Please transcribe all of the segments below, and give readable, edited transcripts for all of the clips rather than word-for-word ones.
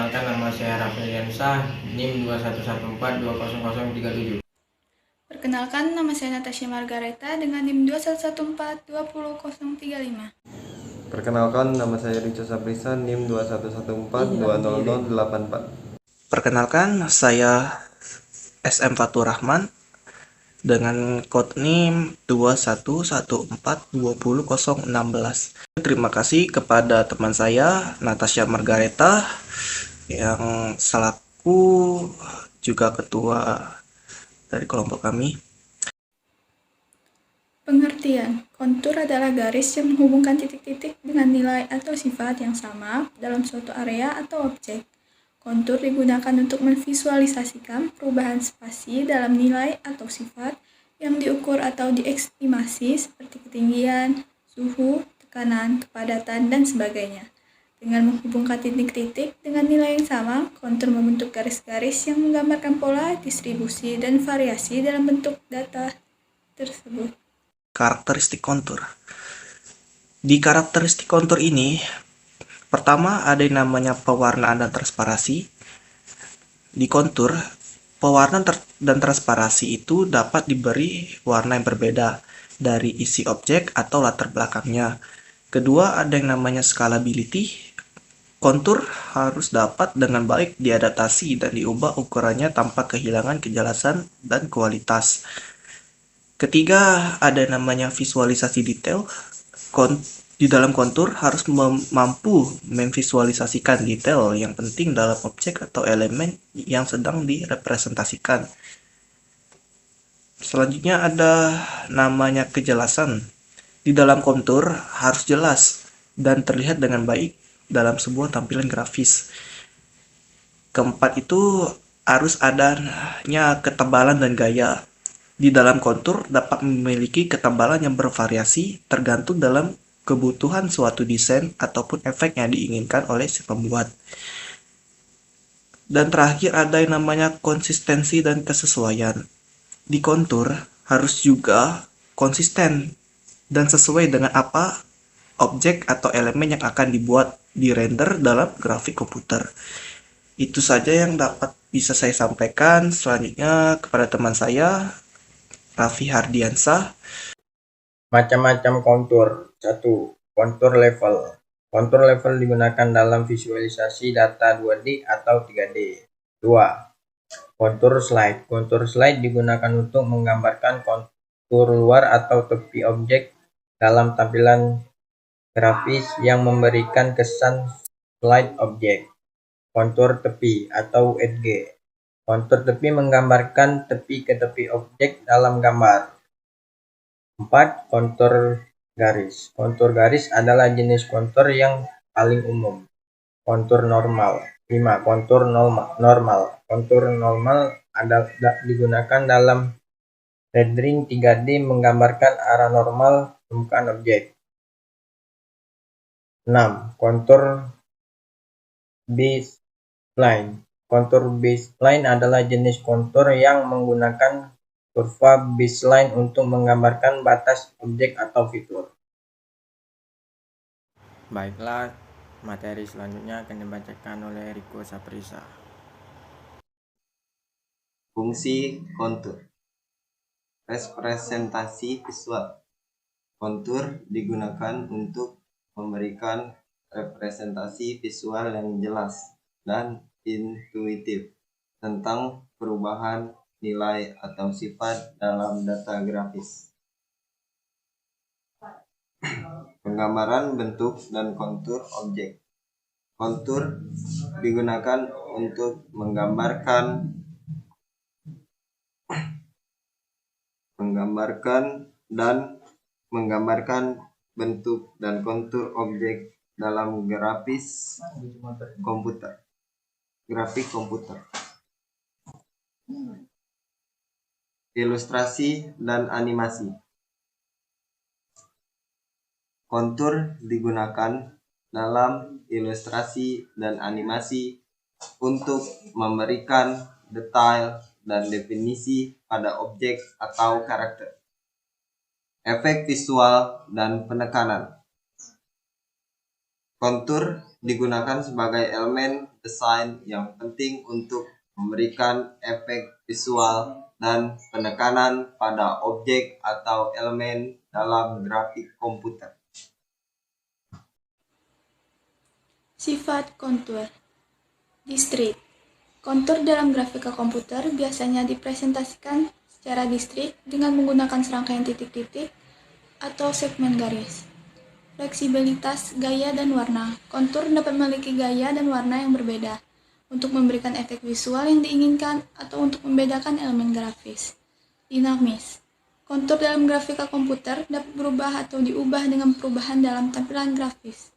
Perkenalkan, nama saya Raffiansyah, NIM 2114200037. Perkenalkan, nama saya Natasha Margareta dengan NIM 2114200035. Perkenalkan, nama saya Rico Saprisa, NIM 2114200084. Perkenalkan, saya SM Fatur Rahman dengan kode NIM 2114200016. Terima kasih kepada teman saya Natasha Margareta yang selaku juga ketua dari kelompok kami. Pengertian, kontur adalah garis yang menghubungkan titik-titik dengan nilai atau sifat yang sama dalam suatu area atau objek. Kontur digunakan untuk memvisualisasikan perubahan spasi dalam nilai atau sifat yang diukur atau diestimasi seperti ketinggian, suhu, tekanan, kepadatan, dan sebagainya. Dengan menghubungkan titik-titik dengan nilai yang sama, kontur membentuk garis-garis yang menggambarkan pola, distribusi, dan variasi dalam bentuk data tersebut. Karakteristik kontur. Di karakteristik kontur ini, pertama ada yang namanya pewarnaan dan transparasi. Di kontur, pewarnaan dan transparasi itu dapat diberi warna yang berbeda dari isi objek atau latar belakangnya. Kedua, ada yang namanya scalability. Kontur harus dapat dengan baik diadaptasi dan diubah ukurannya tanpa kehilangan kejelasan dan kualitas. Ketiga, ada yang namanya visualisasi detail. Di dalam kontur harus mampu memvisualisasikan detail yang penting dalam objek atau elemen yang sedang direpresentasikan. Selanjutnya ada namanya kejelasan. Di dalam kontur harus jelas dan terlihat dengan baik dalam sebuah tampilan grafis. Keempat itu harus adanya ketebalan dan gaya. Di dalam kontur dapat memiliki ketebalan yang bervariasi tergantung dalam kebutuhan suatu desain ataupun efek yang diinginkan oleh si pembuat. Dan terakhir ada yang namanya konsistensi dan kesesuaian. Di kontur harus juga konsisten dan sesuai dengan apa objek atau elemen yang akan dibuat di render dalam grafik komputer. Itu saja yang dapat bisa saya sampaikan. Selanjutnya kepada teman saya Raffi Hardiansah. Macam-macam kontur. 1. Kontur level. Kontur level digunakan dalam visualisasi data 2D atau 3D. 2. Kontur slide. Kontur slide digunakan untuk menggambarkan kontur luar atau tepi objek dalam tampilan grafis yang memberikan kesan slide objek. Kontur tepi atau edge. Kontur tepi menggambarkan tepi ke tepi objek dalam gambar. 4. Kontur garis. Kontur garis adalah jenis kontur yang paling umum. Kontur normal. 5. Kontur normal. Kontur normal digunakan dalam rendering 3D menggambarkan arah normal permukaan objek. 6. Kontur baseline. Kontur baseline adalah jenis kontur yang menggunakan kurva baseline untuk menggambarkan batas objek atau fitur. Baiklah, materi selanjutnya akan dibacakan oleh Rico Saprisa. Fungsi kontur. Representasi visual. Kontur digunakan untuk memberikan representasi visual yang jelas dan intuitif tentang perubahan nilai atau sifat dalam data grafis. Penggambaran bentuk dan kontur objek. Kontur digunakan untuk menggambarkan bentuk dan kontur objek dalam grafik komputer. Ilustrasi dan animasi. Kontur digunakan dalam ilustrasi dan animasi untuk memberikan detail dan definisi pada objek atau karakter. Efek visual dan penekanan. Kontur digunakan sebagai elemen desain yang penting untuk memberikan efek visual dan penekanan pada objek atau elemen dalam grafik komputer. Sifat kontur. Distrik. Kontur dalam grafika komputer biasanya dipresentasikan secara distrik dengan menggunakan serangkaian titik-titik atau segmen garis. Fleksibilitas gaya dan warna. Kontur dapat memiliki gaya dan warna yang berbeda untuk memberikan efek visual yang diinginkan atau untuk membedakan elemen grafis. Dinamis. Kontur dalam grafika komputer dapat berubah atau diubah dengan perubahan dalam tampilan grafis.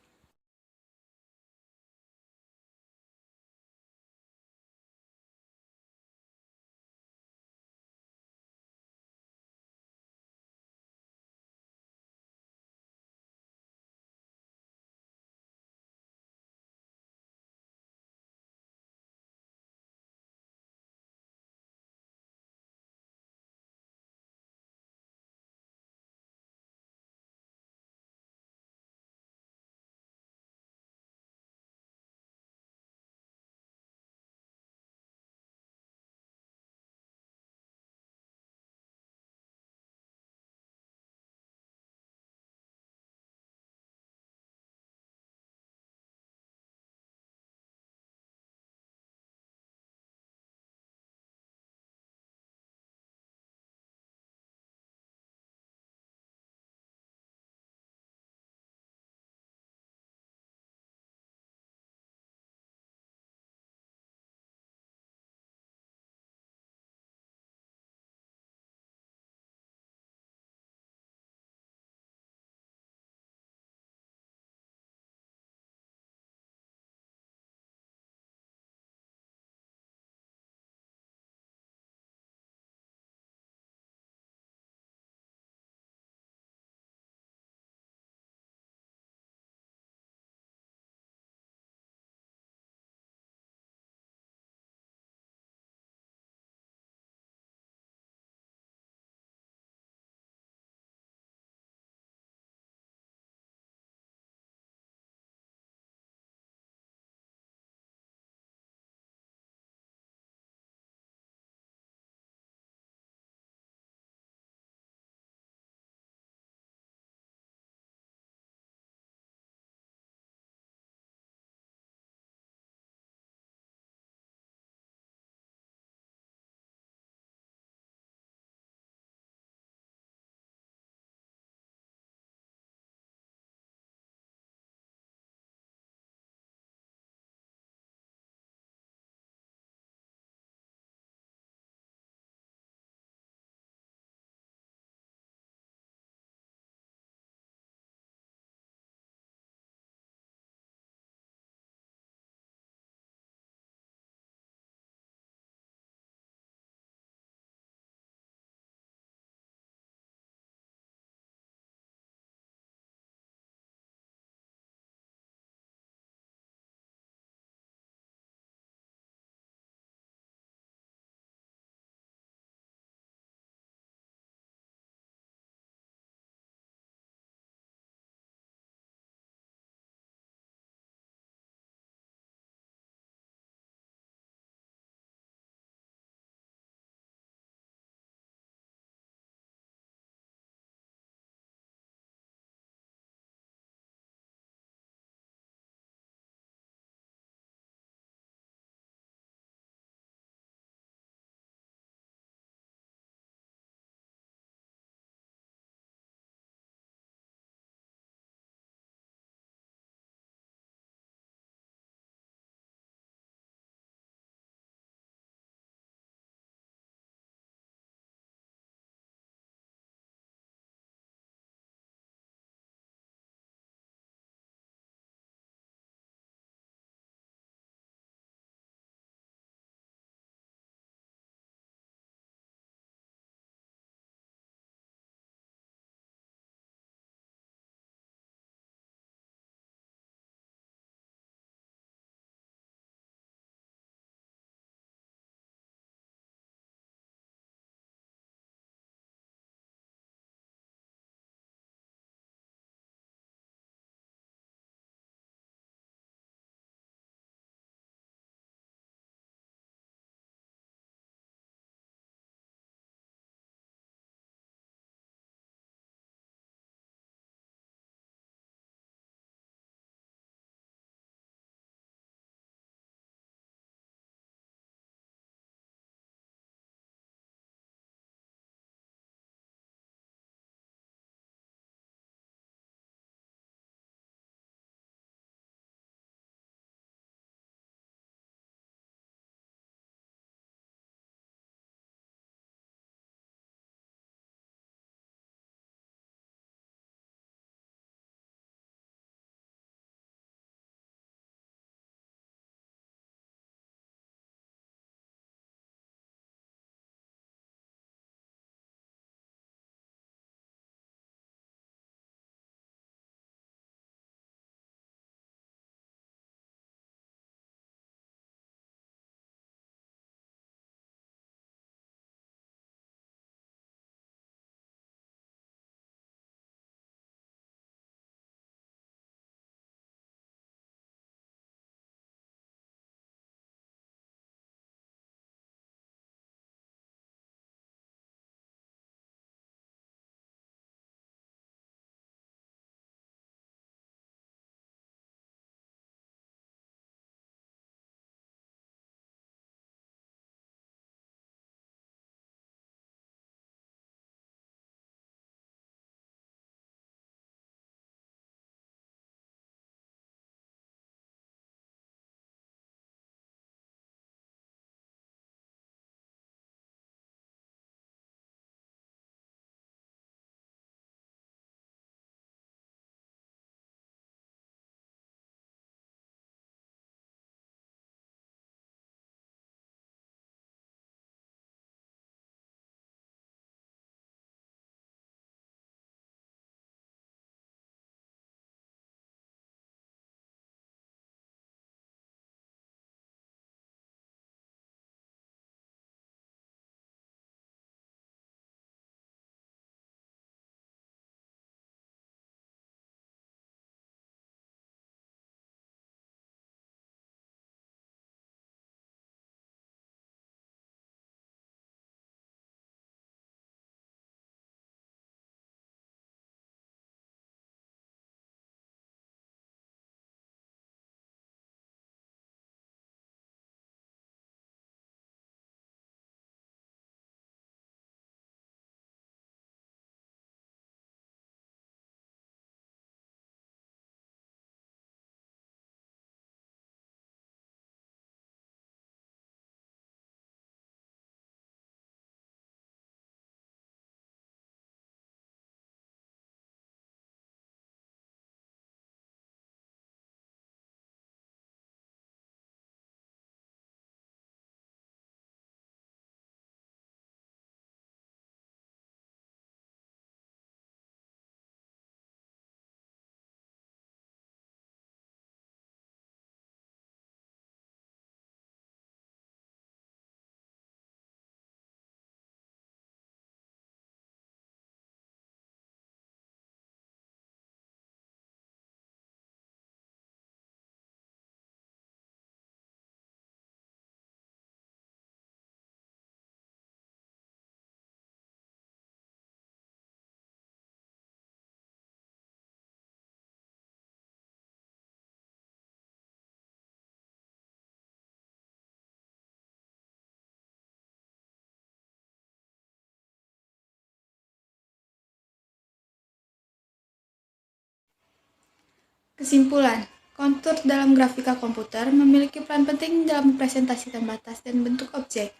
Kesimpulan, kontur dalam grafika komputer memiliki peran penting dalam mempresentasikan batas dan bentuk objek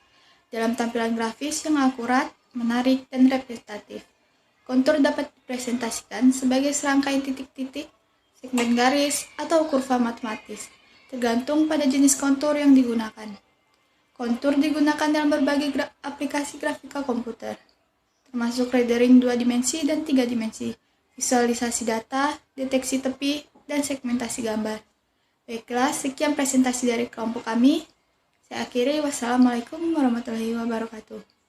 dalam tampilan grafis yang akurat, menarik, dan representatif. Kontur dapat dipresentasikan sebagai serangkaian titik-titik, segmen garis, atau kurva matematis, tergantung pada jenis kontur yang digunakan. Kontur digunakan dalam berbagai aplikasi grafika komputer, termasuk rendering 2 dimensi dan 3 dimensi, visualisasi data, deteksi tepi, dan segmentasi gambar. Baiklah, sekian presentasi dari kelompok kami. Saya akhiri, wassalamualaikum warahmatullahi wabarakatuh.